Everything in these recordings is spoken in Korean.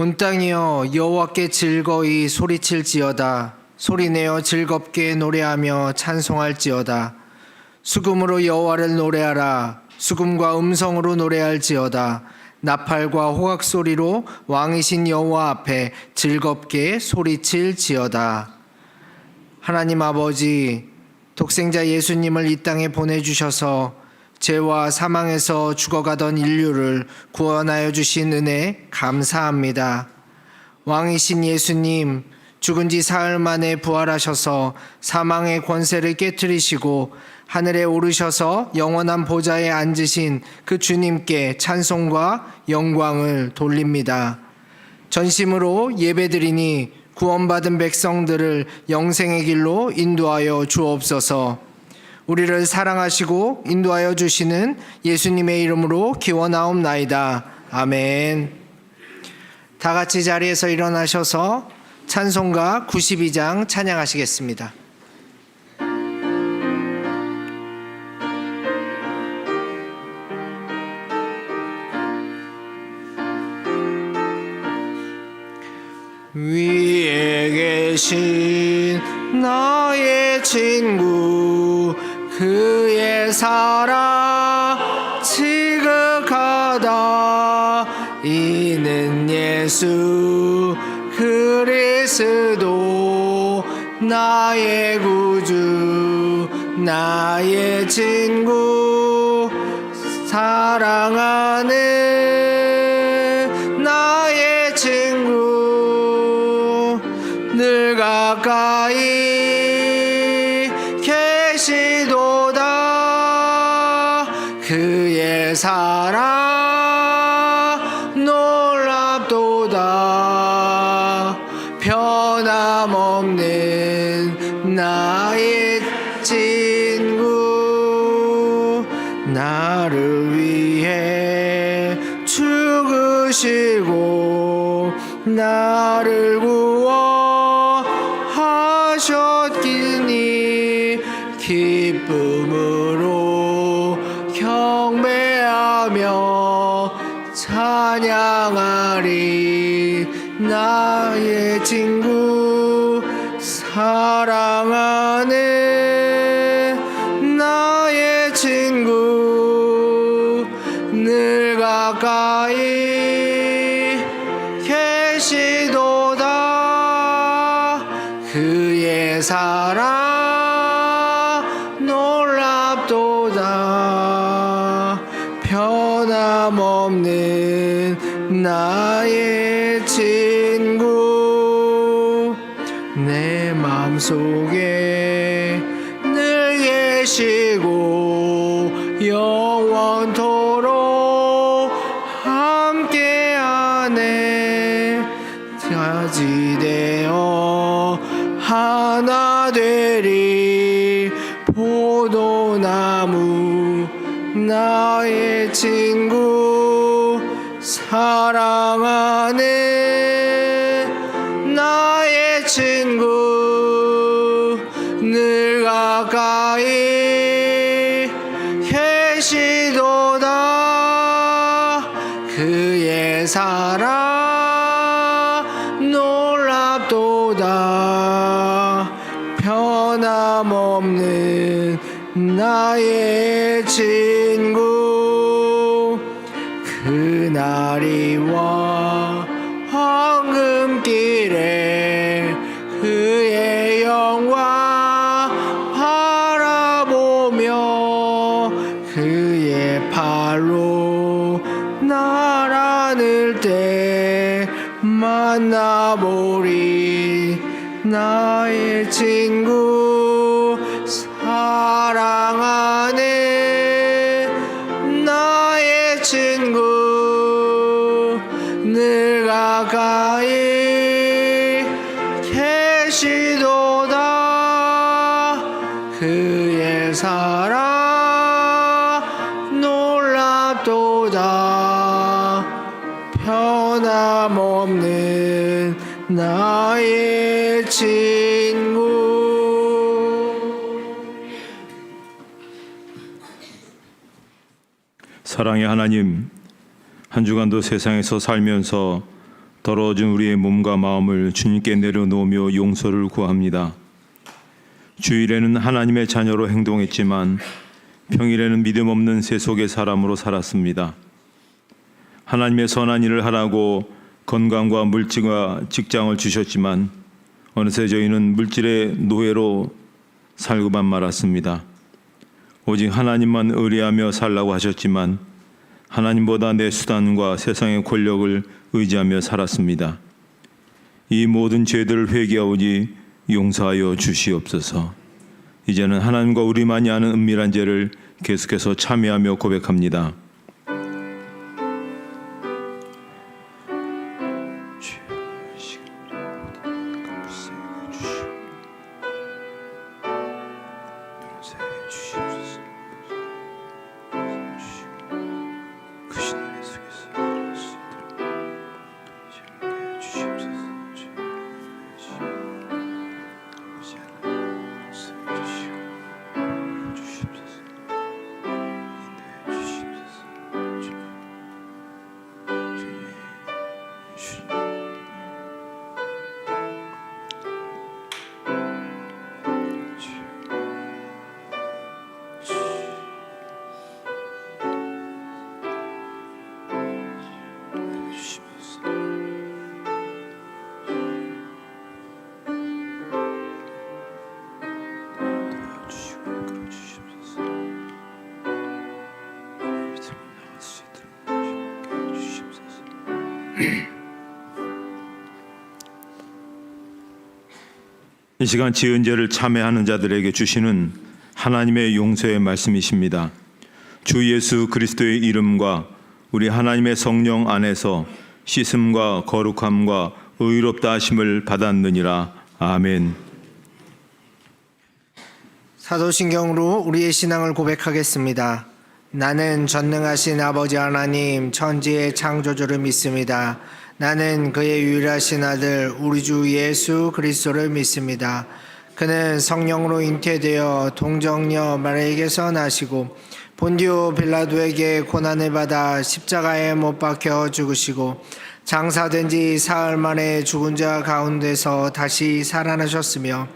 온 땅이여 여호와께 즐거이 소리칠지어다. 소리내어 즐겁게 노래하며 찬송할지어다. 수금으로 여호와를 노래하라. 수금과 음성으로 노래할지어다. 나팔과 호각 소리로 왕이신 여호와 앞에 즐겁게 소리칠지어다. 하나님 아버지, 독생자 예수님을 이 땅에 보내주셔서 죄와 사망에서 죽어가던 인류를 구원하여 주신 은혜 감사합니다. 왕이신 예수님, 죽은 지 사흘 만에 부활하셔서 사망의 권세를 깨뜨리시고 하늘에 오르셔서 영원한 보좌에 앉으신 그 주님께 찬송과 영광을 돌립니다. 전심으로 예배드리니 구원받은 백성들을 영생의 길로 인도하여 주옵소서. 우리를 사랑하시고 인도하여 주시는 예수님의 이름으로 기원하옵나이다. 아멘. 다 같이 자리에서 일어나셔서 찬송가 92장 찬양하시겠습니다. 위에 계신 나의 친구, 그의 사랑 지극하다. 이는 예수 그리스도 나의 구주, 나의 친구, 사랑하는 나의 친구, 늘 가까이 계시도다. 그의 사랑 놀랍도다. 변함없는 나의 친구, 나를 위해 죽으시고 나를 구원하셨기니 기쁨으로 경배하며 찬양하리. 나의 친구, 사랑하는 나의 친구, 늘 가까이 계시도다. 그의 사랑 놀랍도다. 변함없는 나의 친구, 내 맘속에 늘 계시고 영원토록 함께하네. 자지되어 하나 되리. 포도나무 나의 친구, 사랑하는 나의 친구, 늘 가까이 계시도다. 그의 사랑 놀랍도다. 변함없는 나의 친구, 그날이와 황금길에 그의 영광 바라보며 그의 팔로 날 안을 때 만나보리. 나의 친구, 사랑하는 나의 친구, 늘 가까이 계시도다. 그의 사랑 놀랍도다. 변함없는 나의 친구. 사랑의 하나님, 한 주간도 세상에서 살면서 더러워진 우리의 몸과 마음을 주님께 내려놓으며 용서를 구합니다. 주일에는 하나님의 자녀로 행동했지만 평일에는 믿음 없는 세속의 사람으로 살았습니다. 하나님의 선한 일을 하라고 건강과 물질과 직장을 주셨지만 어느새 저희는 물질의 노예로 살고만 말았습니다. 오직 하나님만 의뢰하며 살라고 하셨지만 하나님보다 내 수단과 세상의 권력을 의지하며 살았습니다. 이 모든 죄들을 회개하오니 용서하여 주시옵소서. 이제는 하나님과 우리만이 아는 은밀한 죄를 계속해서 참회하며 고백합니다. 이 시간 지은 죄를 참회하는 자들에게 주시는 하나님의 용서의 말씀이십니다. 주 예수 그리스도의 이름과 우리 하나님의 성령 안에서 씻음과 거룩함과 의롭다 하심을 받았느니라. 아멘. 사도신경으로 우리의 신앙을 고백하겠습니다. 나는 전능하신 아버지 하나님 천지의 창조주를 믿습니다. 나는 그의 유일하신 아들 우리 주 예수 그리스도를 믿습니다. 그는 성령으로 잉태되어 동정녀 마리아에게서 나시고 본디오 빌라도에게 고난을 받아 십자가에 못 박혀 죽으시고 장사된 지 사흘 만에 죽은 자 가운데서 다시 살아나셨으며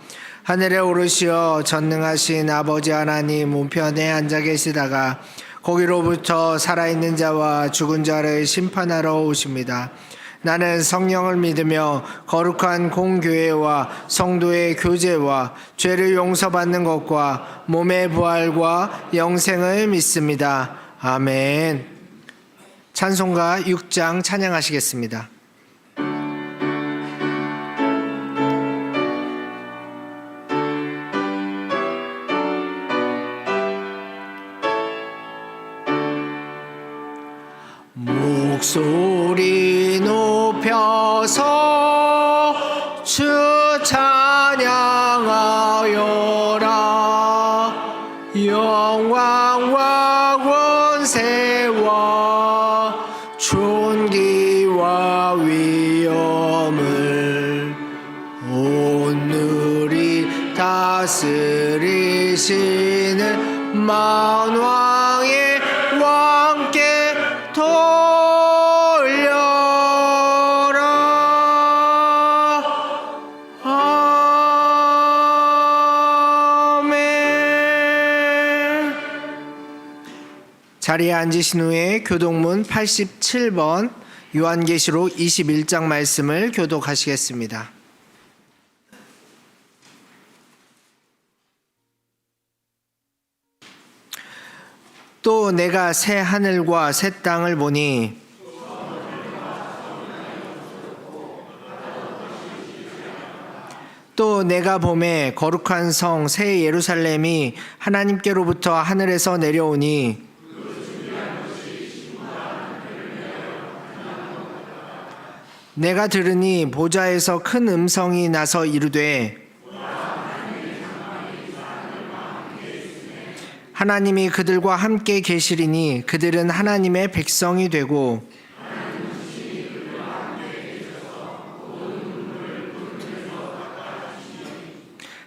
하늘에 오르시어 전능하신 아버지 하나님 우편에 앉아 계시다가 거기로부터 살아있는 자와 죽은 자를 심판하러 오십니다. 나는 성령을 믿으며 거룩한 공교회와 성도의 교제와 죄를 용서받는 것과 몸의 부활과 영생을 믿습니다. 아멘. 찬송가 6장 찬양하시겠습니다. 목소리 높여서 주 찬양하여라. 영광과 권세와 존귀와 위엄을 오늘이 다스리시는 만왕의 왕께 자리에 앉으신 후에 교독문 87번 요한계시록 21장 말씀을 교독하시겠습니다. 또 내가 새 하늘과 새 땅을 보니 또 내가 보매 거룩한 성 새 예루살렘이 하나님께로부터 하늘에서 내려오니 내가 들으니 보좌에서 큰 음성이 나서 이르되 하나님이 그들과 함께 계시리니 그들은 하나님의 백성이 되고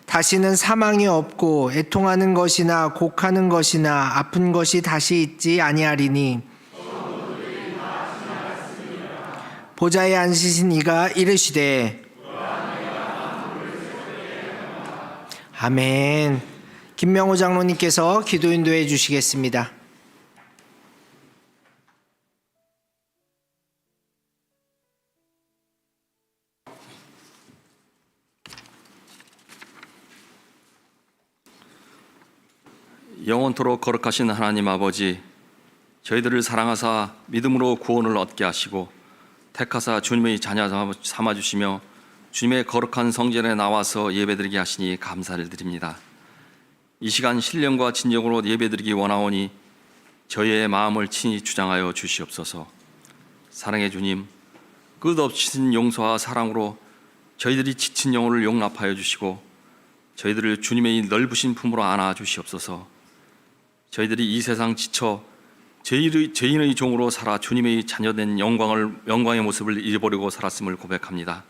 다시는 사망이 없고 애통하는 것이나 곡하는 것이나 아픈 것이 다시 있지 아니하리니 보좌에 앉으신 이가 이르시되 아멘. 김명호 장로님께서 기도 인도해 주시겠습니다. 영원토록 거룩하신 하나님 아버지, 저희들을 사랑하사 믿음으로 구원을 얻게 하시고 택하사 주님의 자녀 삼아주시며 주님의 거룩한 성전에 나와서 예배드리게 하시니 감사를 드립니다. 이 시간 신령과 진정으로 예배드리기 원하오니 저희의 마음을 친히 주장하여 주시옵소서. 사랑의 주님, 끝없으신 용서와 사랑으로 저희들이 지친 영혼을 용납하여 주시고 저희들을 주님의 넓으신 품으로 안아 주시옵소서. 저희들이 이 세상 지쳐 죄인의 종으로 살아 주님의 자녀된 영광의 모습을 잃어버리고 살았음을 고백합니다.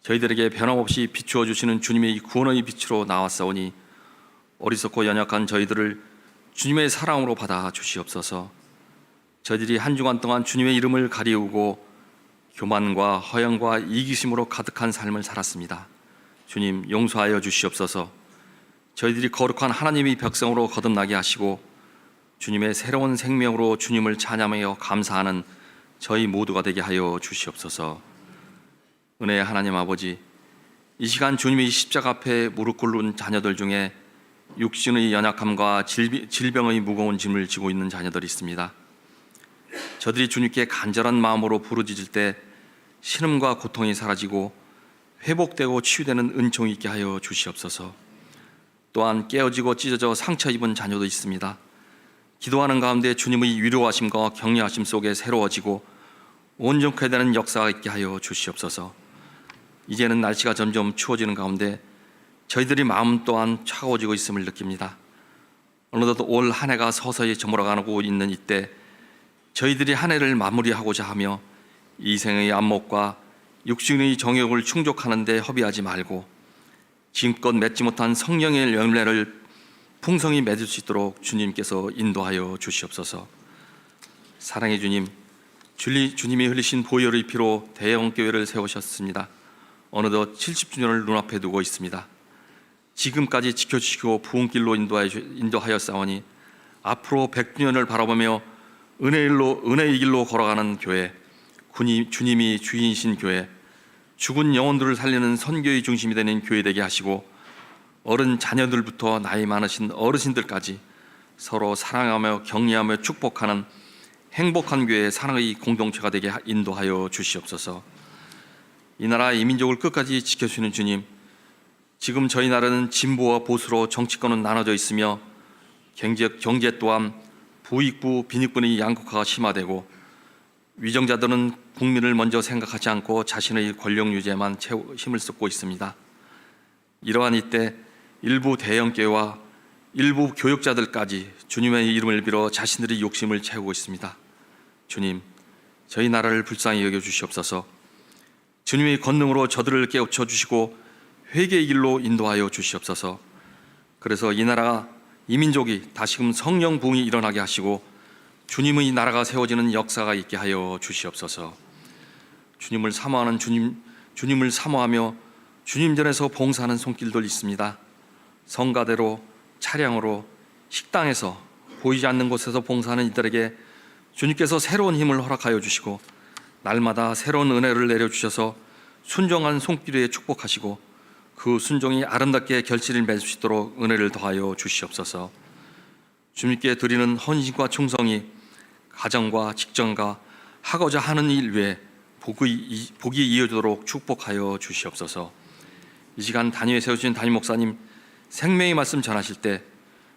저희들에게 변함없이 비추어 주시는 주님의 구원의 빛으로 나왔사오니 어리석고 연약한 저희들을 주님의 사랑으로 받아 주시옵소서. 저희들이 한 주간 동안 주님의 이름을 가리우고 교만과 허영과 이기심으로 가득한 삶을 살았습니다. 주님, 용서하여 주시옵소서. 저희들이 거룩한 하나님의 백성으로 거듭나게 하시고 주님의 새로운 생명으로 주님을 찬양하며 감사하는 저희 모두가 되게 하여 주시옵소서. 은혜의 하나님 아버지, 이 시간 주님의 십자가 앞에 무릎 꿇는 자녀들 중에 육신의 연약함과 질병의 무거운 짐을 지고 있는 자녀들이 있습니다. 저들이 주님께 간절한 마음으로 부르짖을 때 신음과 고통이 사라지고 회복되고 치유되는 은총이 있게 하여 주시옵소서. 또한 깨어지고 찢어져 상처 입은 자녀도 있습니다. 기도하는 가운데 주님의 위로하심과 격려하심 속에 새로워지고 온전케 되는 역사가 있게 하여 주시옵소서. 이제는 날씨가 점점 추워지는 가운데 저희들이 마음 또한 차가워지고 있음을 느낍니다. 어느덧 올 한 해가 서서히 저물어가고 있는 이때 저희들이 한 해를 마무리하고자 하며 이 생의 안목과 육신의 정욕을 충족하는 데 허비하지 말고 지금껏 맺지 못한 성령의 열매를 풍성히 맺을 수 있도록 주님께서 인도하여 주시옵소서. 사랑의 주님, 주님이 흘리신 보혈의 피로 대형교회를 세우셨습니다. 어느덧 70주년을 눈앞에 두고 있습니다. 지금까지 지켜주시고 부흥길로 인도하였사오니 앞으로 100주년을 바라보며 은혜의 길로 걸어가는 교회, 주님이 주인이신 교회, 죽은 영혼들을 살리는 선교의 중심이 되는 교회 되게 하시고 어른 자녀들부터 나이 많으신 어르신들까지 서로 사랑하며 격려하며 축복하는 행복한 교회의 사랑의 공동체가 되게 인도하여 주시옵소서. 이 나라 이 민족을 끝까지 지켜주시는 주님, 지금 저희 나라는 진보와 보수로 정치권은 나눠져 있으며 경제 또한 부익부 빈익분의 양극화가 심화되고 위정자들은 국민을 먼저 생각하지 않고 자신의 권력 유지에만 힘을 쏟고 있습니다. 이러한 이때 일부 대형교회와 일부 교역자들까지 주님의 이름을 빌어 자신들의 욕심을 채우고 있습니다. 주님, 저희 나라를 불쌍히 여겨주시옵소서. 주님의 권능으로 저들을 깨우쳐 주시고 회개의 길로 인도하여 주시옵소서. 그래서 이 나라, 이 민족이 다시금 성령 부흥이 일어나게 하시고 주님의 나라가 세워지는 역사가 있게 하여 주시옵소서. 주님을 사모하는 주님을 사모하며 주님 전에서 봉사하는 손길들 있습니다. 성가대로, 차량으로, 식당에서, 보이지 않는 곳에서 봉사하는 이들에게 주님께서 새로운 힘을 허락하여 주시고 날마다 새로운 은혜를 내려주셔서 순종한 손길에 축복하시고 그 순종이 아름답게 결실을 맺을 수 있도록 은혜를 더하여 주시옵소서. 주님께 드리는 헌신과 충성이 가정과 직장과 하고자 하는 일 외에 복이 이어지도록 축복하여 주시옵소서. 이 시간 단위에 세우신 담임 목사님 생명의 말씀 전하실 때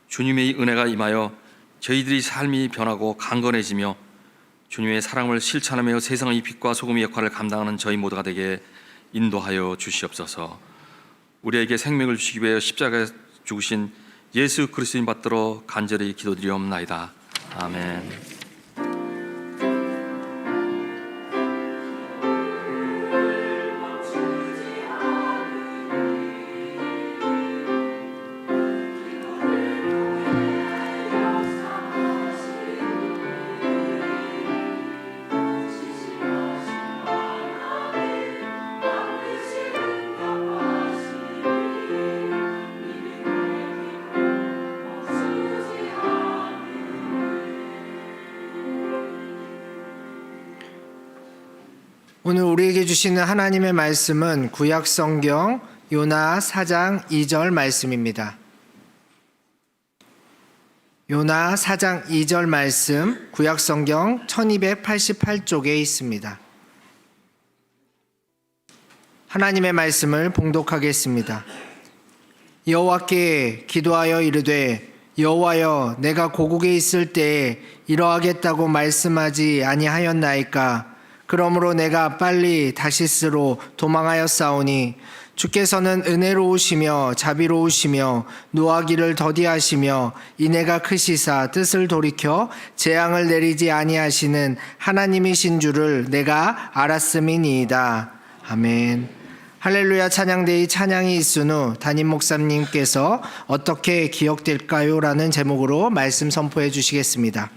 주님의 은혜가 임하여 저희들이 삶이 변하고 강건해지며 주님의 사랑을 실천하며 세상의 빛과 소금의 역할을 감당하는 저희 모두가 되게 인도하여 주시옵소서. 우리에게 생명을 주시기 위해 십자가에 죽으신 예수 그리스도님 받들어 간절히 기도드리옵나이다. 아멘. 오늘 우리에게 주시는 하나님의 말씀은 구약 성경 요나 4장 2절 말씀입니다. 요나 4장 2절 말씀 구약 성경 1288쪽에 있습니다. 하나님의 말씀을 봉독하겠습니다. 여호와께 기도하여 이르되 여호와여 내가 고국에 있을 때에 이러하겠다고 말씀하지 아니하였나이까. 그러므로 내가 빨리 다시스로 도망하였사오니 주께서는 은혜로우시며 자비로우시며 노하기를 더디하시며 인애가 크시사 뜻을 돌이켜 재앙을 내리지 아니하시는 하나님이신 줄을 내가 알았음이니이다. 아멘. 할렐루야 찬양대의 찬양이 있은 후 담임 목사님께서 어떻게 기억될까요? 라는 제목으로 말씀 선포해 주시겠습니다.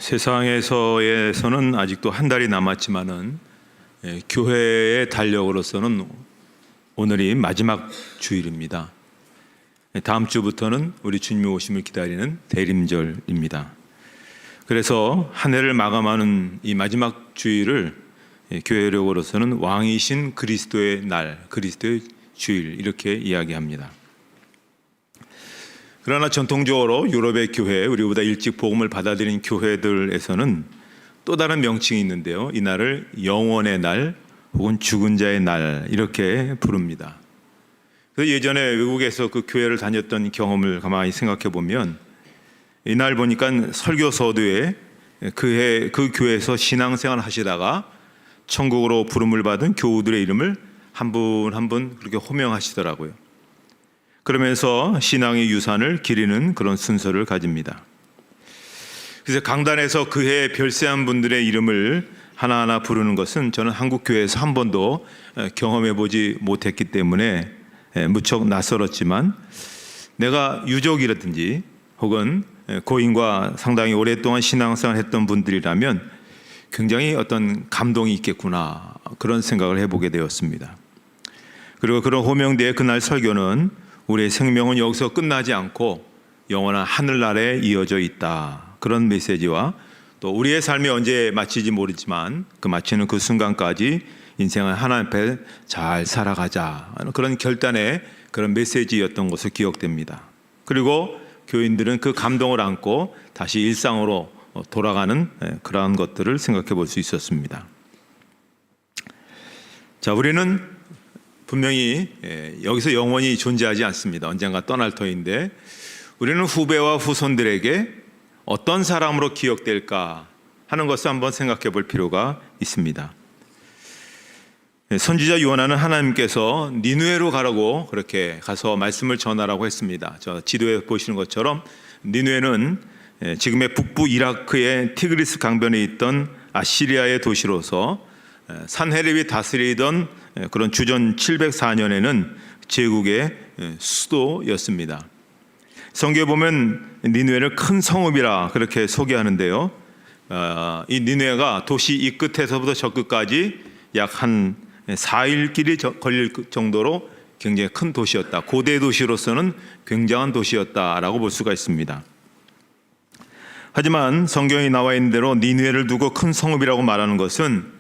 세상에서는 아직도 한 달이 남았지만은 교회의 달력으로서는 오늘이 마지막 주일입니다. 다음 주부터는 우리 주님의 오심을 기다리는 대림절입니다. 그래서 한 해를 마감하는 이 마지막 주일을 교회력으로서는 왕이신 그리스도의 날, 그리스도의 주일 이렇게 이야기합니다. 그러나 전통적으로 유럽의 교회, 우리보다 일찍 복음을 받아들인 교회들에서는 또 다른 명칭이 있는데요. 이 날을 영원의 날 혹은 죽은 자의 날 이렇게 부릅니다. 그래서 예전에 외국에서 그 교회를 다녔던 경험을 가만히 생각해 보면 이날 보니까 설교서도에 그 교회에서 신앙생활 하시다가 천국으로 부름을 받은 교우들의 이름을 한 분 한 분 그렇게 호명하시더라고요. 그러면서 신앙의 유산을 기리는 그런 순서를 가집니다. 그래서 강단에서 그 해에 별세한 분들의 이름을 하나하나 부르는 것은 저는 한국 교회에서 한 번도 경험해 보지 못했기 때문에 무척 낯설었지만 내가 유족이라든지 혹은 고인과 상당히 오랫동안 신앙생활 했던 분들이라면 굉장히 어떤 감동이 있겠구나 그런 생각을 해보게 되었습니다. 그리고 그런 호명대의 그날 설교는 우리의 생명은 여기서 끝나지 않고 영원한 하늘나라에 이어져 있다 그런 메시지와 또 우리의 삶이 언제 마치지 모르지만 그 마치는 그 순간까지 인생을 하나님 앞에 잘 살아가자 하는 그런 결단의 그런 메시지였던 것으로 기억됩니다. 그리고 교인들은 그 감동을 안고 다시 일상으로 돌아가는 그러한 것들을 생각해 볼 수 있었습니다. 자, 우리는 분명히 여기서 영원히 존재하지 않습니다. 언젠가 떠날 터인데 우리는 후배와 후손들에게 어떤 사람으로 기억될까 하는 것을 한번 생각해 볼 필요가 있습니다. 선지자 요나는 하나님께서 니느웨로 가라고 그렇게 가서 말씀을 전하라고 했습니다. 저 지도에 보시는 것처럼 니느웨는 지금의 북부 이라크의 티그리스 강변에 있던 아시리아의 도시로서 산헤립이 다스리던 그런 주전 704년에는 제국의 수도였습니다. 성경에 보면 니느웨를 큰 성읍이라 그렇게 소개하는데요. 이 니느웨가 도시 이 끝에서부터 저 끝까지 약 한 4일 길이 걸릴 정도로 굉장히 큰 도시였다. 고대 도시로서는 굉장한 도시였다라고 볼 수가 있습니다. 하지만 성경에 나와 있는 대로 니느웨를 두고 큰 성읍이라고 말하는 것은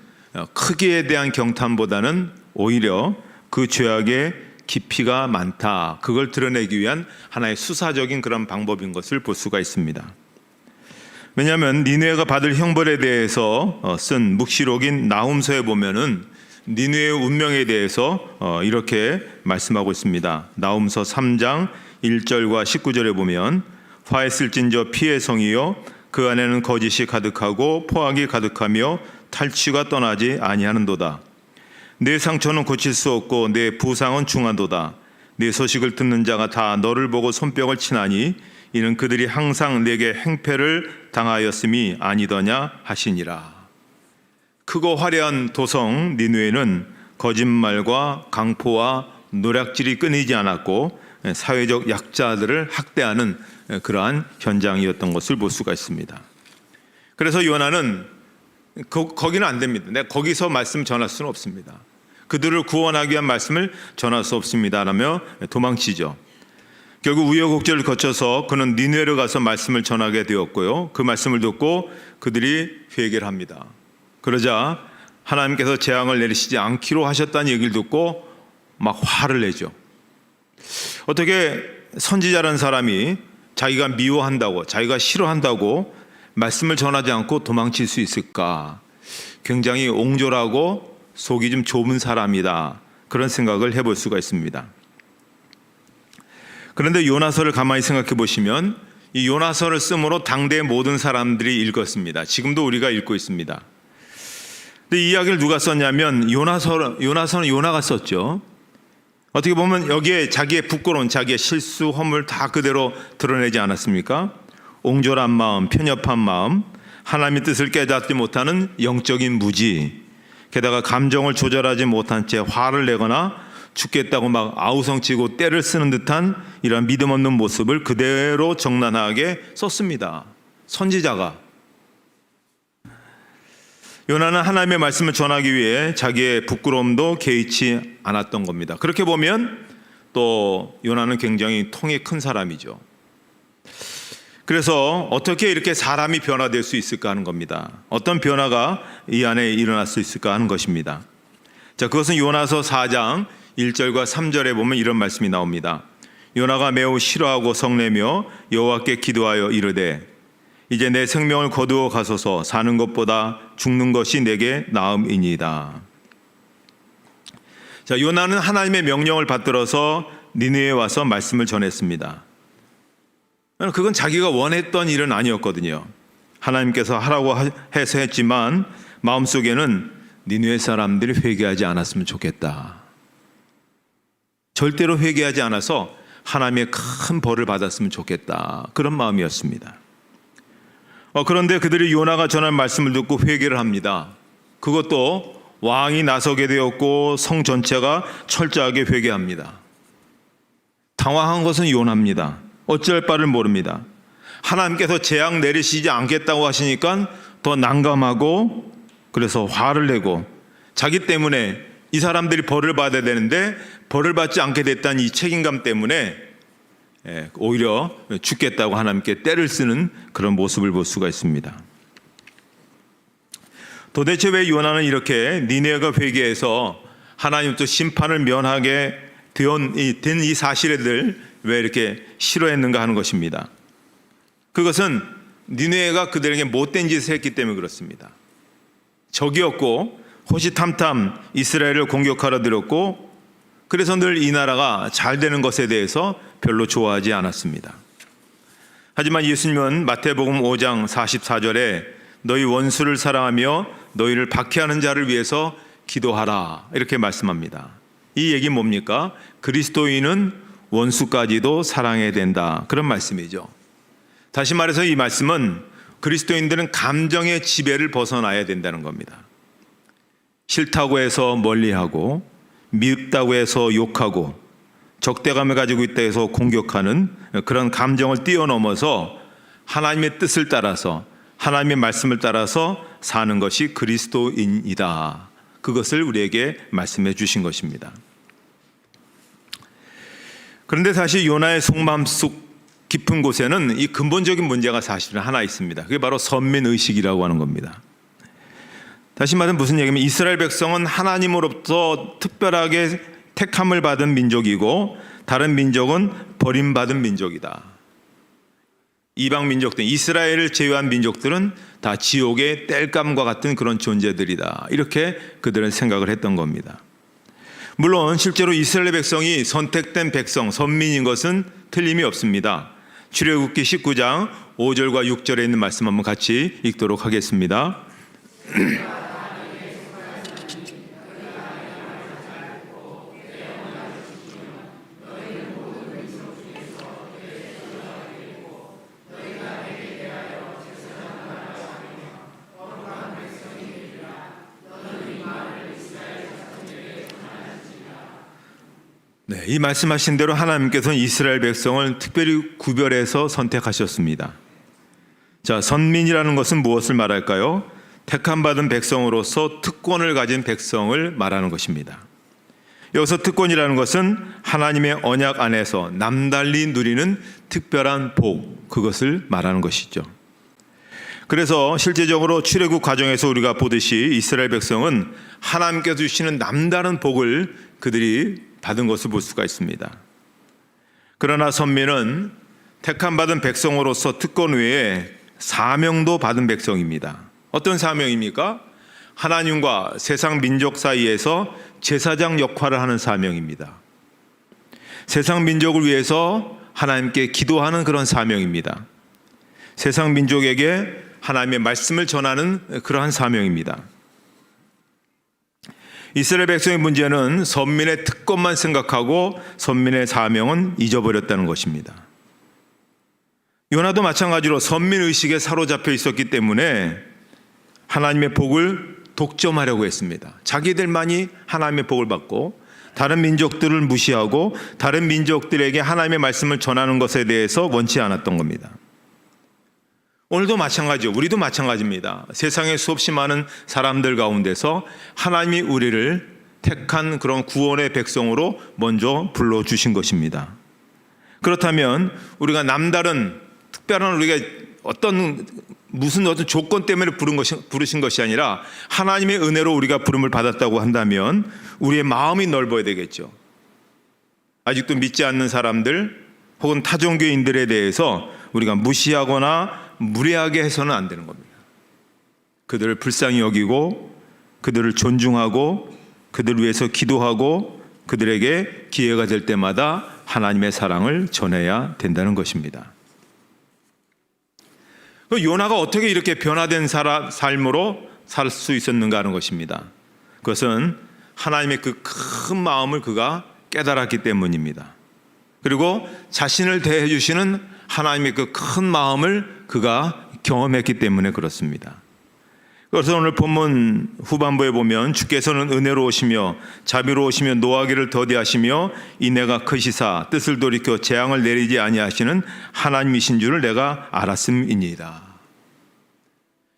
크기에 대한 경탄보다는 오히려 그 죄악의 깊이가 많다. 그걸 드러내기 위한 하나의 수사적인 그런 방법인 것을 볼 수가 있습니다. 왜냐하면 니느웨가 받을 형벌에 대해서 쓴 묵시록인 나훔서에 보면은 니느웨의 운명에 대해서 이렇게 말씀하고 있습니다. 나훔서 3장 1절과 19절에 보면 화했을진저 피의 성이요 그 안에는 거짓이 가득하고 포악이 가득하며 탈취가 떠나지 아니하는도다. 내 상처는 고칠 수 없고 내 부상은 중한도다. 내 소식을 듣는 자가 다 너를 보고 손뼉을 치나니 이는 그들이 항상 내게 행패를 당하였음이 아니더냐 하시니라. 크고 화려한 도성 니느웨는 거짓말과 강포와 노략질이 끊이지 않았고 사회적 약자들을 학대하는 그러한 현장이었던 것을 볼 수가 있습니다. 그래서 요나는 거기는 안 됩니다. 내가 거기서 말씀 전할 수는 없습니다. 그들을 구원하기 위한 말씀을 전할 수 없습니다 라며 도망치죠. 결국 우여곡절을 거쳐서 그는 니느웨로 가서 말씀을 전하게 되었고요. 그 말씀을 듣고 그들이 회개를 합니다. 그러자 하나님께서 재앙을 내리시지 않기로 하셨다는 얘기를 듣고 막 화를 내죠. 어떻게 선지자라는 사람이 자기가 미워한다고 자기가 싫어한다고 말씀을 전하지 않고 도망칠 수 있을까? 굉장히 옹졸하고 속이 좀 좁은 사람이다. 그런 생각을 해볼 수가 있습니다. 그런데 요나서를 가만히 생각해 보시면 이 요나서를 쓰므로 당대의 모든 사람들이 읽었습니다. 지금도 우리가 읽고 있습니다. 근데 이 이야기를 누가 썼냐면 요나서는 요나가 썼죠. 어떻게 보면 여기에 자기의 부끄러운 자기의 실수, 허물 다 그대로 드러내지 않았습니까? 옹졸한 마음, 편협한 마음, 하나님의 뜻을 깨닫지 못하는 영적인 무지, 게다가 감정을 조절하지 못한 채 화를 내거나 죽겠다고 막 아우성치고 떼를 쓰는 듯한 이런 믿음 없는 모습을 그대로 적나라하게 썼습니다. 선지자가. 요나는 하나님의 말씀을 전하기 위해 자기의 부끄러움도 개의치 않았던 겁니다. 그렇게 보면 또 요나는 굉장히 통이 큰 사람이죠. 그래서 어떻게 이렇게 사람이 변화될 수 있을까 하는 겁니다. 어떤 변화가 이 안에 일어날 수 있을까 하는 것입니다. 자, 그것은 요나서 4장 1절과 3절에 보면 이런 말씀이 나옵니다. 요나가 매우 싫어하고 성내며 여호와께 기도하여 이르되 이제 내 생명을 거두어 가소서. 사는 것보다 죽는 것이 내게 나음이니이다. 자, 요나는 하나님의 명령을 받들어서 니느웨에 와서 말씀을 전했습니다. 그건 자기가 원했던 일은 아니었거든요. 하나님께서 하라고 해서 했지만 마음속에는 니느웨 사람들이 회개하지 않았으면 좋겠다. 절대로 회개하지 않아서 하나님의 큰 벌을 받았으면 좋겠다. 그런 마음이었습니다. 그런데 그들이 요나가 전한 말씀을 듣고 회개를 합니다. 그것도 왕이 나서게 되었고 성 전체가 철저하게 회개합니다. 당황한 것은 요나입니다. 어찌할 바를 모릅니다. 하나님께서 재앙 내리시지 않겠다고 하시니까 더 난감하고 그래서 화를 내고 자기 때문에 이 사람들이 벌을 받아야 되는데 벌을 받지 않게 됐다는 이 책임감 때문에 오히려 죽겠다고 하나님께 떼를 쓰는 그런 모습을 볼 수가 있습니다. 도대체 왜 요나는 이렇게 니느웨가 회개해서 하나님도 심판을 면하게 된 이 사실들 왜 이렇게 싫어했는가 하는 것입니다. 그것은 니느웨가 그들에게 못된 짓을 했기 때문에 그렇습니다. 적이었고 호시탐탐 이스라엘을 공격하러 들었고 그래서 늘 이 나라가 잘 되는 것에 대해서 별로 좋아하지 않았습니다. 하지만 예수님은 마태복음 5장 44절에 너희 원수를 사랑하며 너희를 박해하는 자를 위해서 기도하라 이렇게 말씀합니다. 이 얘기 뭡니까? 그리스도인은 원수까지도 사랑해야 된다. 그런 말씀이죠. 다시 말해서 이 말씀은 그리스도인들은 감정의 지배를 벗어나야 된다는 겁니다. 싫다고 해서 멀리하고 밉다고 해서 욕하고 적대감을 가지고 있다 해서 공격하는 그런 감정을 뛰어넘어서 하나님의 뜻을 따라서 하나님의 말씀을 따라서 사는 것이 그리스도인이다. 그것을 우리에게 말씀해 주신 것입니다. 그런데 사실 요나의 속마음 속 깊은 곳에는 이 근본적인 문제가 사실은 하나 있습니다. 그게 바로 선민의식이라고 하는 겁니다. 다시 말하면 무슨 얘기냐면 이스라엘 백성은 하나님으로부터 특별하게 택함을 받은 민족이고 다른 민족은 버림받은 민족이다. 이방 민족들, 이스라엘을 제외한 민족들은 다 지옥의 땔감과 같은 그런 존재들이다. 이렇게 그들은 생각을 했던 겁니다. 물론 실제로 이스라엘 백성이 선택된 백성, 선민인 것은 틀림이 없습니다. 출애굽기 19장 5절과 6절에 있는 말씀 한번 같이 읽도록 하겠습니다. 네, 이 말씀하신 대로 하나님께서는 이스라엘 백성을 특별히 구별해서 선택하셨습니다. 자, 선민이라는 것은 무엇을 말할까요? 택함받은 백성으로서 특권을 가진 백성을 말하는 것입니다. 여기서 특권이라는 것은 하나님의 언약 안에서 남달리 누리는 특별한 복, 그것을 말하는 것이죠. 그래서 실제적으로 출애굽 과정에서 우리가 보듯이 이스라엘 백성은 하나님께서 주시는 남다른 복을 그들이 받은 것을 볼 수가 있습니다. 그러나 선민은 택함받은 백성으로서 특권 외에 사명도 받은 백성입니다. 어떤 사명입니까? 하나님과 세상 민족 사이에서 제사장 역할을 하는 사명입니다. 세상 민족을 위해서 하나님께 기도하는 그런 사명입니다. 세상 민족에게 하나님의 말씀을 전하는 그러한 사명입니다. 이스라엘 백성의 문제는 선민의 특권만 생각하고 선민의 사명은 잊어버렸다는 것입니다. 요나도 마찬가지로 선민의식에 사로잡혀 있었기 때문에 하나님의 복을 독점하려고 했습니다. 자기들만이 하나님의 복을 받고 다른 민족들을 무시하고 다른 민족들에게 하나님의 말씀을 전하는 것에 대해서 원치 않았던 겁니다. 오늘도 마찬가지죠. 우리도 마찬가지입니다. 세상에 수없이 많은 사람들 가운데서 하나님이 우리를 택한 그런 구원의 백성으로 먼저 불러주신 것입니다. 그렇다면 우리가 남다른 특별한 우리가 무슨 어떤 조건 때문에 부르신 것이 아니라 하나님의 은혜로 우리가 부름을 받았다고 한다면 우리의 마음이 넓어야 되겠죠. 아직도 믿지 않는 사람들 혹은 타종교인들에 대해서 우리가 무시하거나 무례하게 해서는 안 되는 겁니다. 그들을 불쌍히 여기고 그들을 존중하고 그들을 위해서 기도하고 그들에게 기회가 될 때마다 하나님의 사랑을 전해야 된다는 것입니다. 요나가 어떻게 이렇게 변화된 삶으로 살 수 있었는가 하는 것입니다. 그것은 하나님의 그 큰 마음을 그가 깨달았기 때문입니다. 그리고 자신을 대해 주시는 하나님의 그 큰 마음을 그가 경험했기 때문에 그렇습니다. 그래서 오늘 본문 후반부에 보면 주께서는 은혜로우시며 자비로우시며 노하기를 더디하시며 인애가 크시사 뜻을 돌이켜 재앙을 내리지 아니하시는 하나님이신 줄을 내가 알았음이니이다.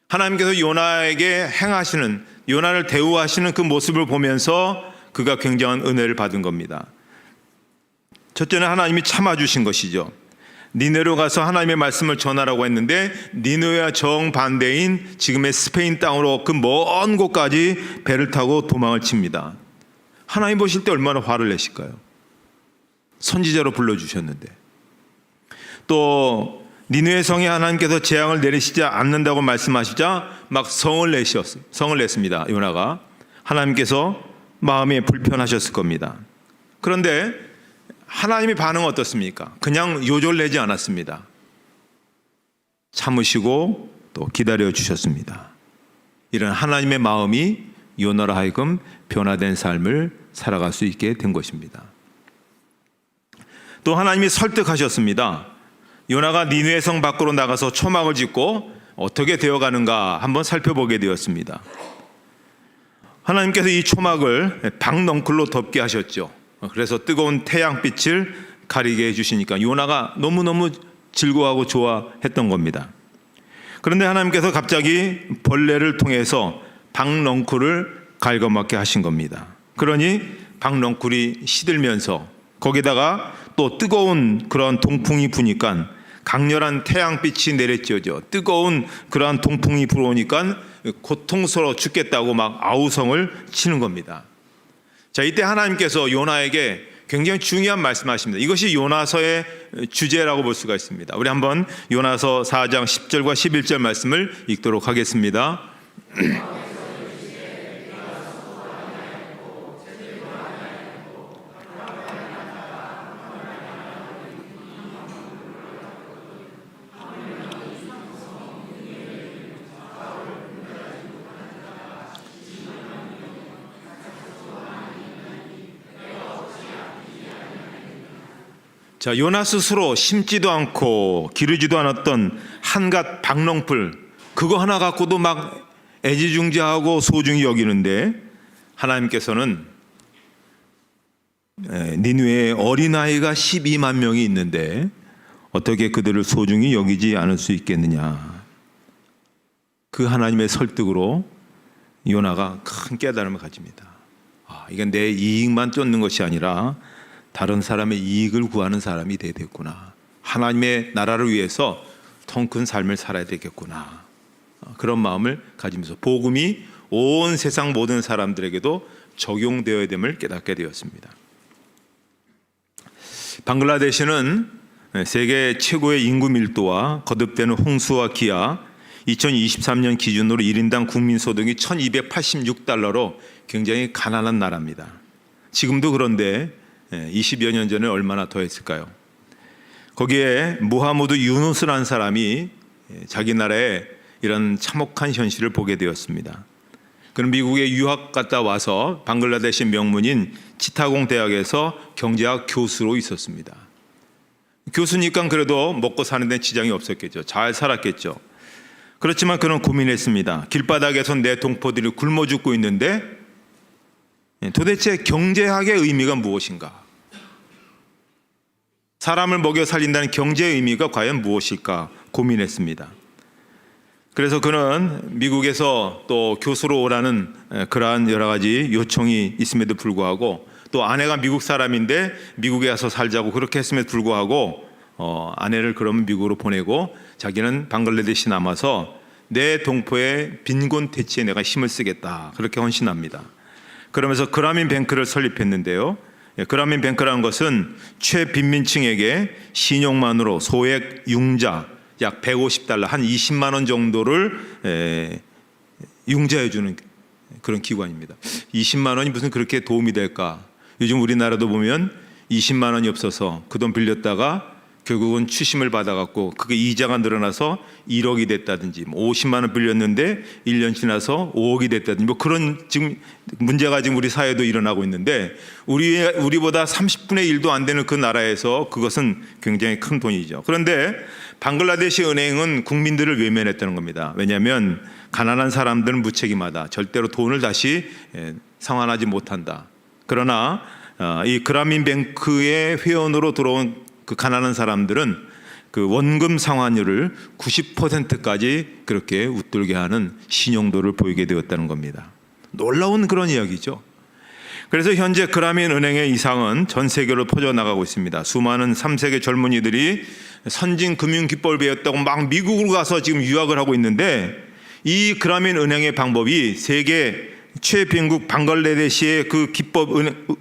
하나님께서 요나에게 행하시는, 요나를 대우하시는 그 모습을 보면서 그가 굉장한 은혜를 받은 겁니다. 첫째는 하나님이 참아주신 것이죠. 니네로 가서 하나님의 말씀을 전하라고 했는데 니느웨와 정반대인 지금의 스페인 땅으로 그 먼 곳까지 배를 타고 도망을 칩니다. 하나님 보실 때 얼마나 화를 내실까요? 선지자로 불러주셨는데. 또 니느웨 성에 하나님께서 재앙을 내리시지 않는다고 말씀하시자 막 성을 냈습니다. 요나가. 하나님께서 마음이 불편하셨을 겁니다. 그런데 하나님의 반응은 어떻습니까? 그냥 요절내지 않았습니다. 참으시고 또 기다려 주셨습니다. 이런 하나님의 마음이 요나로 하여금 변화된 삶을 살아갈 수 있게 된 것입니다. 또 하나님이 설득하셨습니다. 요나가 니느웨 성 밖으로 나가서 초막을 짓고 어떻게 되어가는가 한번 살펴보게 되었습니다. 하나님께서 이 초막을 박넝쿨로 덮게 하셨죠. 그래서 뜨거운 태양빛을 가리게 해주시니까 요나가 너무너무 즐거워하고 좋아했던 겁니다. 그런데 하나님께서 갑자기 벌레를 통해서 박넝쿨을 갉아먹게 하신 겁니다. 그러니 박넝쿨이 시들면서 거기다가 또 뜨거운 그런 동풍이 부니까 강렬한 태양빛이 내리쬐죠. 뜨거운 그러한 동풍이 불어오니까 고통스러워 죽겠다고 막 아우성을 치는 겁니다. 자, 이때 하나님께서 요나에게 굉장히 중요한 말씀하십니다. 이것이 요나서의 주제라고 볼 수가 있습니다. 우리 한번 요나서 4장 10절과 11절 말씀을 읽도록 하겠습니다. 자, 요나 스스로 심지도 않고 기르지도 않았던 한갓 박넝풀, 그거 하나 갖고도 막 애지중지하고 소중히 여기는데 하나님께서는 니느웨에 어린아이가 12만 명이 있는데 어떻게 그들을 소중히 여기지 않을 수 있겠느냐. 그 하나님의 설득으로 요나가 큰 깨달음을 가집니다. 이건 내 이익만 쫓는 것이 아니라 다른 사람의 이익을 구하는 사람이 돼야 되겠구나. 하나님의 나라를 위해서 통 큰 삶을 살아야 되겠구나. 그런 마음을 가지면서 복음이 온 세상 모든 사람들에게도 적용되어야 됨을 깨닫게 되었습니다. 방글라데시는 세계 최고의 인구 밀도와 거듭되는 홍수와 기아, 2023년 기준으로 1인당 국민소득이 1286달러로 굉장히 가난한 나라입니다. 지금도 그런데 20여 년 전에 얼마나 더 했을까요? 거기에 무하무드 유누스라는 사람이 자기 나라에 이런 참혹한 현실을 보게 되었습니다. 그는 미국에 유학 갔다 와서 방글라데시 명문인 치타공 대학에서 경제학 교수로 있었습니다. 교수니까 그래도 먹고 사는 데 지장이 없었겠죠. 잘 살았겠죠. 그렇지만 그는 고민했습니다. 길바닥에서 내 동포들이 굶어 죽고 있는데 도대체 경제학의 의미가 무엇인가? 사람을 먹여 살린다는 경제의 의미가 과연 무엇일까 고민했습니다. 그래서 그는 미국에서 또 교수로 오라는 그러한 여러 가지 요청이 있음에도 불구하고, 또 아내가 미국 사람인데 미국에 와서 살자고 그렇게 했음에도 불구하고 아내를 그러면 미국으로 보내고 자기는 방글라데시 남아서 내 동포의 빈곤 퇴치에 내가 힘을 쓰겠다, 그렇게 헌신합니다. 그러면서 그라민 뱅크를 설립했는데요. 그라민 뱅크라는 것은 최빈민층에게 신용만으로 소액 융자 약 $150, 한 20만 원 정도를 융자해 주는 그런 기관입니다. 20만 원이 무슨 그렇게 도움이 될까? 요즘 우리나라도 보면 20만 원이 없어서 그 돈 빌렸다가 결국은 추심을 받아갖고 그게 이자가 늘어나서 1억이 됐다든지, 50만 원 빌렸는데 1년 지나서 5억이 됐다든지, 뭐 그런 지금 문제가 지금 우리 사회도 일어나고 있는데, 우리보다 30분의 1도 안 되는 그 나라에서 그것은 굉장히 큰 돈이죠. 그런데 방글라데시 은행은 국민들을 외면했다는 겁니다. 왜냐하면 가난한 사람들은 무책임하다, 절대로 돈을 다시 상환하지 못한다. 그러나 이 그라민 뱅크의 회원으로 들어온 그 가난한 사람들은 그 원금 상환율을 90%까지 그렇게 웃돌게 하는 신용도를 보이게 되었다는 겁니다. 놀라운 그런 이야기죠. 그래서 현재 그라민 은행의 이상은 전 세계로 퍼져나가고 있습니다. 수많은 3세계 젊은이들이 선진 금융 기법을 배웠다고 막 미국으로 가서 지금 유학을 하고 있는데, 이 그라민 은행의 방법이 세계 최빈국 방글라데시의 그 기법,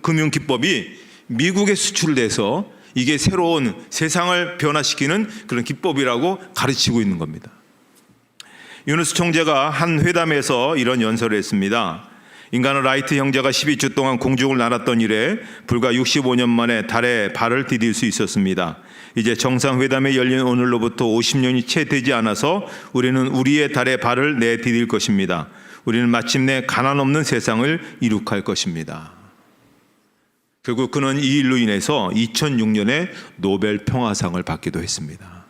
금융 기법이 미국에 수출돼서 이게 새로운 세상을 변화시키는 그런 기법이라고 가르치고 있는 겁니다. 유누스 총재가 한 회담에서 이런 연설을 했습니다. 인간은 라이트 형제가 12주 동안 공중을 날았던 이래 불과 65년 만에 달에 발을 디딜 수 있었습니다. 이제 정상회담이 열린 오늘로부터 50년이 채 되지 않아서 우리는 우리의 달에 발을 내디딜 것입니다. 우리는 마침내 가난 없는 세상을 이룩할 것입니다. 결국 그는 이 일로 인해서 2006년에 노벨 평화상을 받기도 했습니다.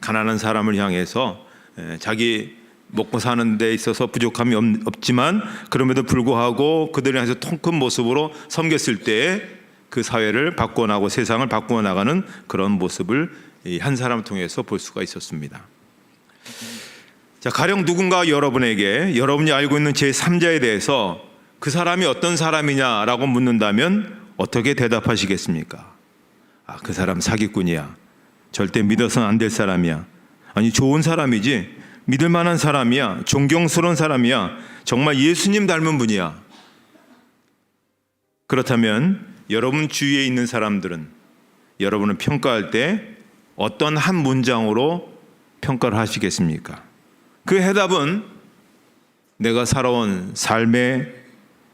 가난한 사람을 향해서 자기 먹고 사는 데 있어서 부족함이 없지만 그럼에도 불구하고 그들을 향해서 통큰 모습으로 섬겼을 때에 그 사회를 바꾸어 나가고 세상을 바꾸어 나가는 그런 모습을 한 사람을 통해서 볼 수가 있었습니다. 자, 가령 누군가 여러분에게 여러분이 알고 있는 제3자에 대해서 그 사람이 어떤 사람이냐라고 묻는다면 어떻게 대답하시겠습니까? 아, 그 사람 사기꾼이야. 절대 믿어서는 안 될 사람이야. 아니, 좋은 사람이지. 믿을 만한 사람이야. 존경스러운 사람이야. 정말 예수님 닮은 분이야. 그렇다면 여러분 주위에 있는 사람들은 여러분을 평가할 때 어떤 한 문장으로 평가를 하시겠습니까? 그 해답은 내가 살아온 삶의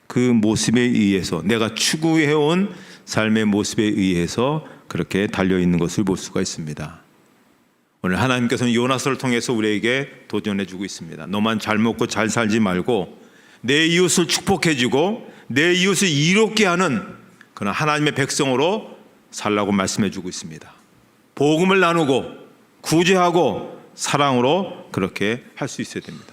그 모습에 의해서, 내가 추구해온 삶의 모습에 의해서 그렇게 달려있는 것을 볼 수가 있습니다. 오늘 하나님께서는 요나서를 통해서 우리에게 도전해주고 있습니다. 너만 잘 먹고 잘 살지 말고 내 이웃을 축복해주고 내 이웃을 이롭게 하는 그런 하나님의 백성으로 살라고 말씀해주고 있습니다. 복음을 나누고 구제하고 사랑으로 그렇게 할 수 있어야 됩니다.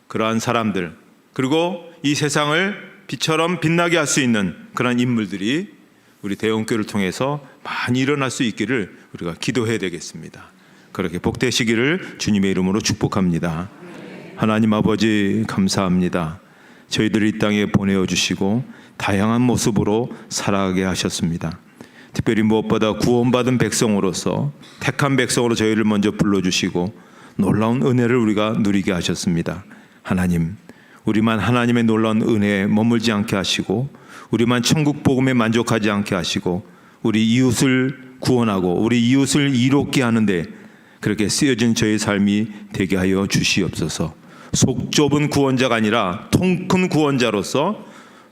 그러한 사람들, 그리고 이 세상을 빛처럼 빛나게 할 수 있는 그런 인물들이 우리 대형교회를 통해서 많이 일어날 수 있기를 우리가 기도해야 되겠습니다. 그렇게 복되시기를 주님의 이름으로 축복합니다. 하나님 아버지 감사합니다. 저희들을 이 땅에 보내어 주시고 다양한 모습으로 살아가게 하셨습니다. 특별히 무엇보다 구원받은 백성으로서, 택한 백성으로 저희를 먼저 불러주시고 놀라운 은혜를 우리가 누리게 하셨습니다. 하나님, 우리만 하나님의 놀라운 은혜에 머물지 않게 하시고 우리만 천국 복음에 만족하지 않게 하시고 우리 이웃을 구원하고 우리 이웃을 이롭게 하는데 그렇게 쓰여진 저의 삶이 되게 하여 주시옵소서. 속 좁은 구원자가 아니라 통 큰 구원자로서,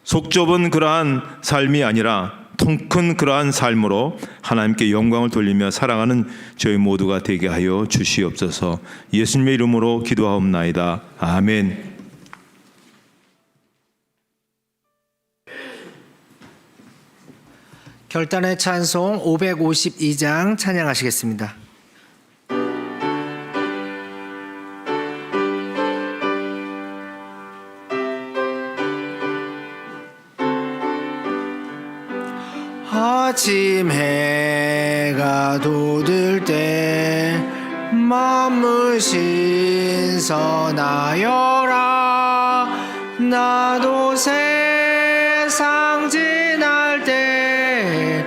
속 좁은 그러한 삶이 아니라 통 큰 그러한 삶으로 하나님께 영광을 돌리며 살아가는 저희 모두가 되게 하여 주시옵소서. 예수님의 이름으로 기도하옵나이다. 아멘. 결단의 찬송 552장 찬양하시겠습니다. 아침 해가 돋을 때 만물 신선하여라. 나도 세상 지날 때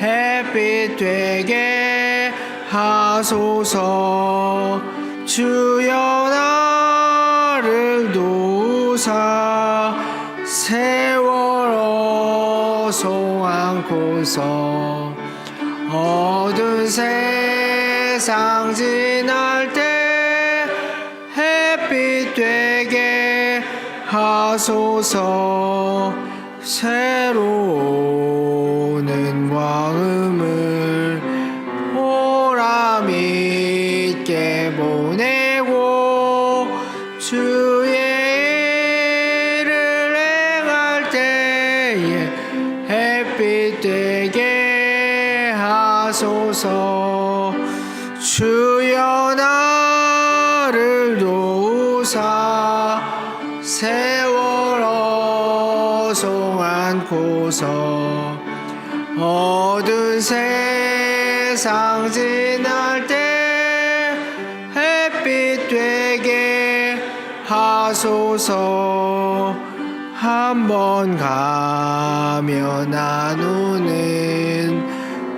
햇빛 되게 하소서. 주여 나를 도우사 세월 어송 않고서. 어두운 세상 지날 때 햇빛 되게 하소서. 새로 오는 광음을 보람 있게 보내고 주의 일을 행할 때에 햇빛 되게 하소서. 주여 나를 도우사 세월 어송 않고서. 어두운 세상 지날 때 햇빛 되게 하소서. 한번 가며 나누는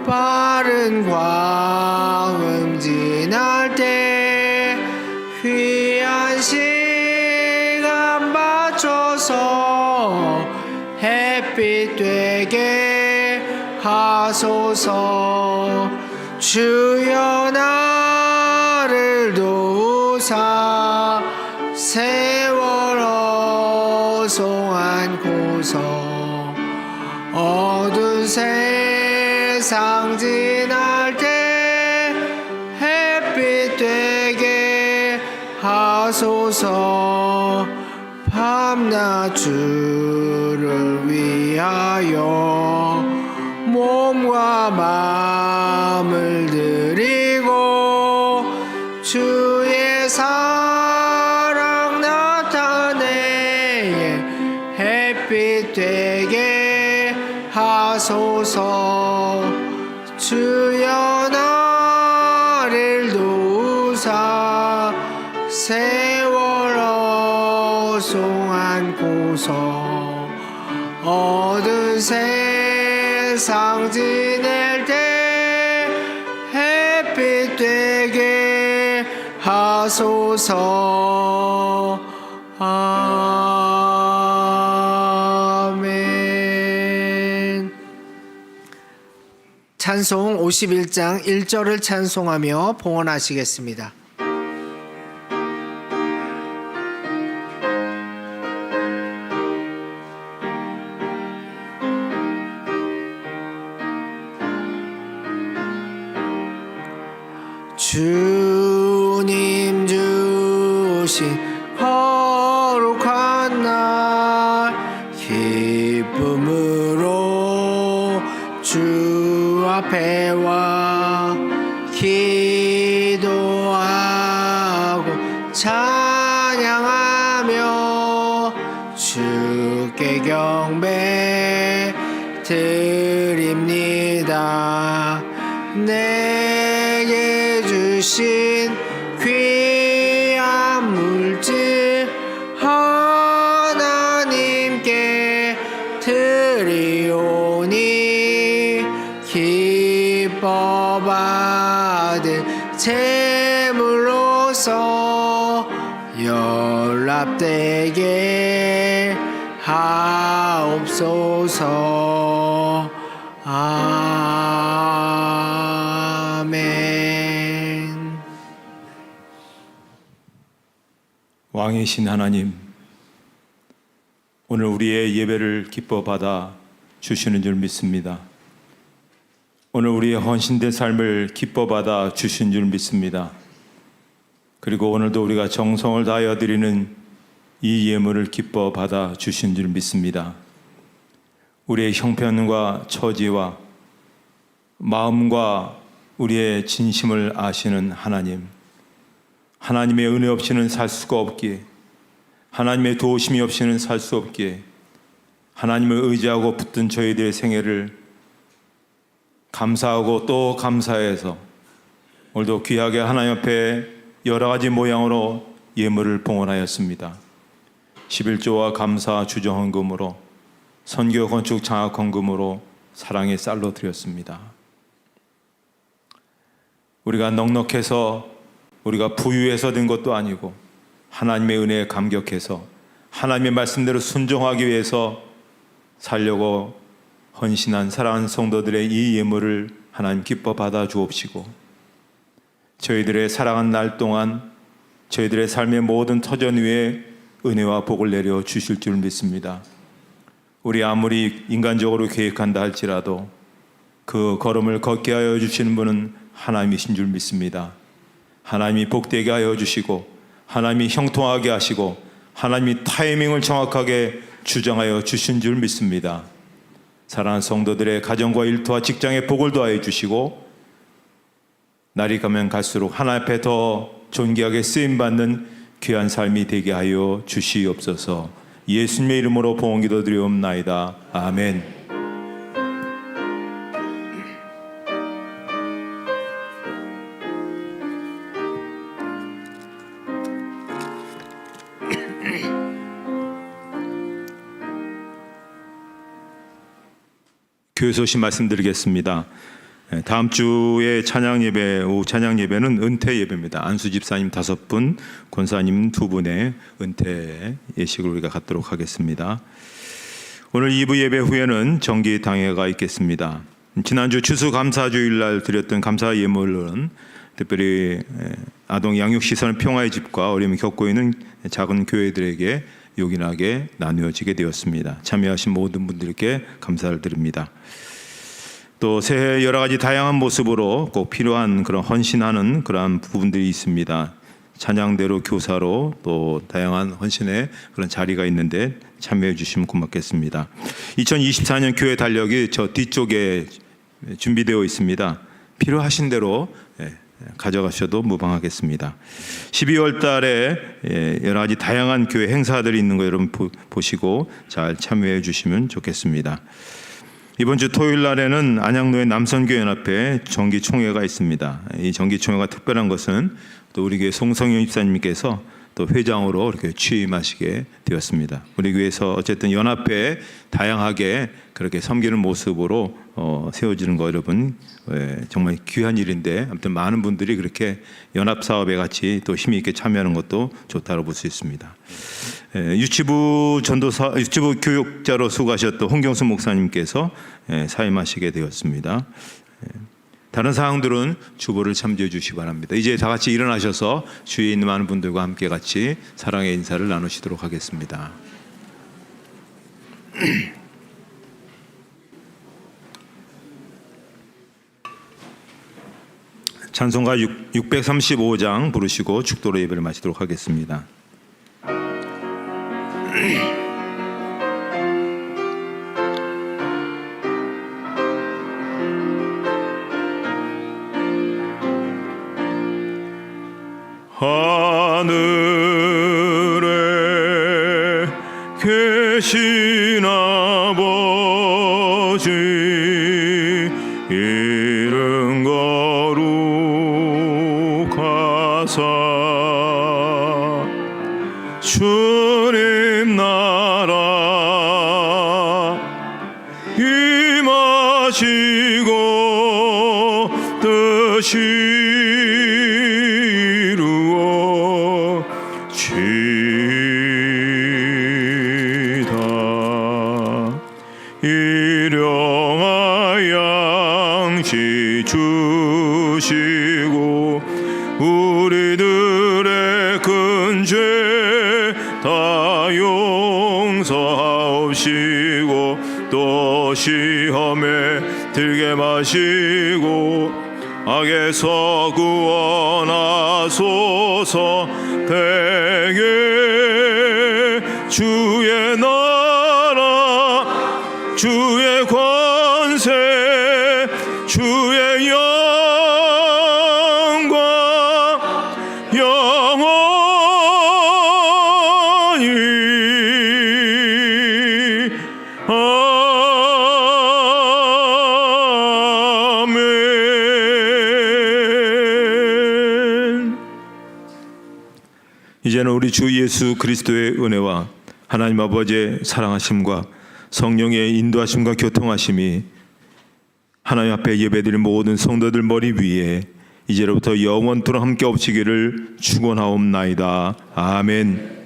빠른 광음 지날 때 귀한 시간 맞춰서 햇빛 되게 하소서. 주여 나를 도우사 세월 어송 않고서. 어두운 세상 지날 때 햇빛 되게 하소서. 밤낮 주를 위하여 몸과 마음을 드리고 주의 사랑 나타내 햇빛 되게 하소서. 주여 나를 도우사 세월 어송 않고서. 어두운 세상 지낼 때 햇빛 되게 하소서. 아멘. 찬송 51장 1절을 찬송하며 봉헌하시겠습니다. 주님 주신 거룩한 날 기쁨으로 주 앞에 와 기도하고 찬양하며 주께 경배 드립니다. 내게 주신 귀한 물질 하나님께 드리오니 기뻐 받은 제물로서 연락되게 하옵소서. 아멘. 왕이신 하나님, 오늘 우리의 예배를 기뻐 받아 주시는 줄 믿습니다. 오늘 우리의 헌신된 삶을 기뻐 받아 주신 줄 믿습니다. 그리고 오늘도 우리가 정성을 다하여 드리는 이 예물을 기뻐 받아 주신 줄 믿습니다. 우리의 형편과 처지와 마음과 우리의 진심을 아시는 하나님, 하나님의 은혜 없이는 살 수가 없기에, 하나님의 도우심이 없이는 살 수 없기에 하나님을 의지하고 붙든 저희들의 생애를 감사하고 또 감사해서 오늘도 귀하게 하나님 앞에 여러 가지 모양으로 예물을 봉헌하였습니다. 11조와 감사 주정헌금으로, 선교 건축 장학 헌금으로 사랑의 쌀로 드렸습니다. 우리가 넉넉해서, 우리가 부유해서 된 것도 아니고 하나님의 은혜에 감격해서 하나님의 말씀대로 순종하기 위해서 살려고 헌신한 사랑하는 성도들의 이 예물을 하나님 기뻐 받아 주옵시고, 저희들의 살아간 날 동안 저희들의 삶의 모든 터전 위에 은혜와 복을 내려 주실 줄 믿습니다. 우리 아무리 인간적으로 계획한다 할지라도 그 걸음을 걷게 하여 주시는 분은 하나님이신 줄 믿습니다. 하나님이 복되게 하여 주시고, 하나님이 형통하게 하시고, 하나님이 타이밍을 정확하게 주장하여 주신 줄 믿습니다. 사랑하는 성도들의 가정과 일터와 직장에 복을 더하여 주시고, 날이 가면 갈수록 하나님 앞에 더 존귀하게 쓰임받는 귀한 삶이 되게 하여 주시옵소서. 예수님의 이름으로 봉헌 기도드리옵나이다. 아멘. 교회 소식 말씀드리겠습니다. 다음 주에 찬양 예배, 오후 찬양 예배는 은퇴 예배입니다. 안수 집사님 5분, 권사님 2분의 은퇴 예식을 우리가 갖도록 하겠습니다. 오늘 2부 예배 후에는 정기 당회가 있겠습니다. 지난주 추수감사주일 날 드렸던 감사 예물은 특별히 아동 양육시설 평화의 집과 어려움을 겪고 있는 작은 교회들에게 요긴하게 나누어지게 되었습니다. 참여하신 모든 분들께 감사를 드립니다. 또 새해 여러 가지 다양한 모습으로 꼭 필요한 그런 헌신하는 그러한 부분들이 있습니다. 찬양대로 교사로 또 다양한 헌신의 그런 자리가 있는데 참여해 주시면 고맙겠습니다. 2024년 교회 달력이 저 뒤쪽에 준비되어 있습니다. 필요하신 대로 가져가셔도 무방하겠습니다. 12월 달에 여러 가지 다양한 교회 행사들이 있는 거 여러분 보시고 잘 참여해 주시면 좋겠습니다. 이번 주 토요일 날에는 안양로의 남선교연합회 정기총회가 있습니다. 이 정기총회가 특별한 것은 또 우리 교회 송성현 집사님께서 또 회장으로 이렇게 취임하시게 되었습니다. 우리 교회에서 어쨌든 연합회에 다양하게 그렇게 섬기는 모습으로 세워지는 거 여러분 정말 귀한 일인데, 아무튼 많은 분들이 그렇게 연합 사업에 같이 또 힘이 있게 참여하는 것도 좋다고 볼 수 있습니다. 유치부 전도사, 유치부 교육자로 수고하셨던 홍경수 목사님께서 사임하시게 되었습니다. 다른 사항들은 주보를 참조해 주시기 바랍니다. 이제 다 같이 일어나셔서 주위에 있는 많은 분들과 함께 같이 사랑의 인사를 나누시도록 하겠습니다. 찬송가 635장 부르시고 축도로 예배를 마치도록 하겠습니다. 하늘에 계신 아버지 이름 거룩하사 주님 나라 임하시고 뜻이 주시고 우리들의 큰 죄 다 용서하옵시고 또 시험에 들게 마시고 악에서 구원하소서. 대개 주의 나라 주의 권세 주의 영광 영원히 아멘. 이제는 우리 주 예수 그리스도의 은혜와 하나님 아버지의 사랑하심과 성령의 인도하심과 교통하심이 하나님 앞에 예배드린 모든 성도들 머리 위에 이제로부터 영원토록 함께 없으기를 축원하옵나이다. 아멘.